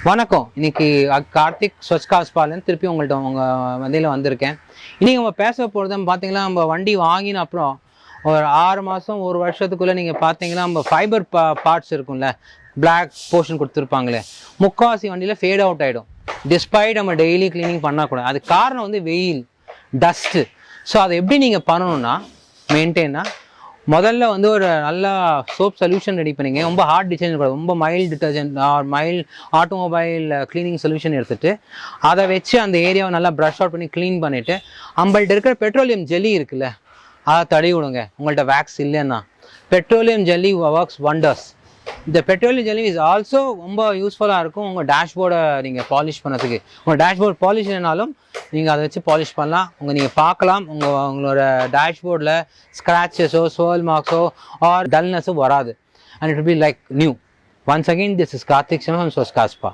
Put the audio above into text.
வணக்கம். இன்னைக்கு கார்த்திக் ஸ்வச் கார் ஸ்பாலேருந்து திருப்பி உங்கள்கிட்ட உங்கள் வண்டியில் வந்திருக்கேன். இன்றைக்கி நம்ம பேச போகிறது பார்த்தீங்கன்னா, நம்ம வண்டி வாங்கின அப்புறம் ஒரு 6 மாதம் 1 வருஷத்துக்குள்ளே நீங்கள் பார்த்தீங்கன்னா நம்ம ஃபைபர் பார்ட்ஸ் இருக்கும்ல, பிளாக் போர்ஷன் கொடுத்துருப்பாங்களே, முக்கால்வாசி வண்டியில் ஃபேட் அவுட் ஆகிடும். டிஸ்பைட் நம்ம டெய்லி க்ளீனிங் பண்ணக்கூடாது. அது காரணம் வெயில், டஸ்ட்டு. ஸோ அதை எப்படி நீங்கள் பண்ணணும்னா மெயின்டைனாக முதல்ல ஒரு நல்ல சோப் சொல்யூஷன் ரெடி பண்ணிங்க. ரொம்ப ஹார்ட் டிட்டர்ஜென்ட் கூடாது, ரொம்ப mild detergent or mild automobile cleaning solution எடுத்துகிட்டு அதை வச்சு அந்த ஏரியாவை நல்லா ப்ரஷ் அவுட் பண்ணி க்ளீன் பண்ணிவிட்டு நம்மள்ட்ட இருக்கிற பெட்ரோலியம் ஜெல்லி இருக்குல்ல, அதை தடவி விடுங்க. உங்கள்கிட்ட வேக்ஸ் இல்லைன்னா பெட்ரோலியம் ஜெல்லி ஒர்க்ஸ் வண்டர்ஸ். இந்த பெட்ரோலியம் ஜெல்லி இஸ் ஆல்சோ ரொம்ப யூஸ்ஃபுல்லாக இருக்கும் உங்கள் டேஷ்போர்டை நீங்கள் பாலிஷ் பண்ணுறதுக்கு. உங்கள் டேஷ்போர்ட் பாலிஷ் இல்லைனாலும் நீங்கள் அதை வச்சு பாலிஷ் பண்ணலாம். நீங்கள் பார்க்கலாம் உங்களோட டேஷ்போர்டில் ஸ்க்ராச்சஸோ சோல் மார்க்ஸோ ஆர் டல்னஸோ வராது. And it will be like new. Once again, this is Karthik Sriram from Swachh Car Spa.